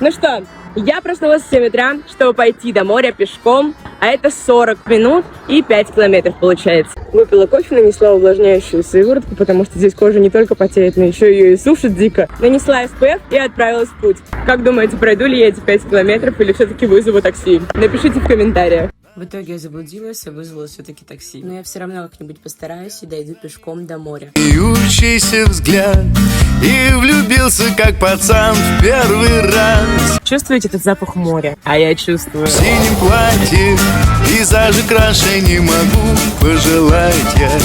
Ну что, я проснулась в 7 утра, чтобы пойти до моря пешком, а это 40 минут и 5 километров получается. Выпила кофе, нанесла увлажняющую сыворотку, потому что здесь кожа не только потеет, но еще ее и сушит дико. Нанесла SPF и отправилась в путь. Как думаете, пройду ли я эти 5 километров или все-таки вызову такси? Напишите в комментариях. В итоге я заблудилась и вызвала все-таки такси. Но я все равно как-нибудь постараюсь и дойду пешком до моря. Вьющийся взгляд, и влюбился как пацан в первый раз. Чувствуете этот запах моря? А я чувствую. В синем платье, пейзажи краше не могу пожелать я.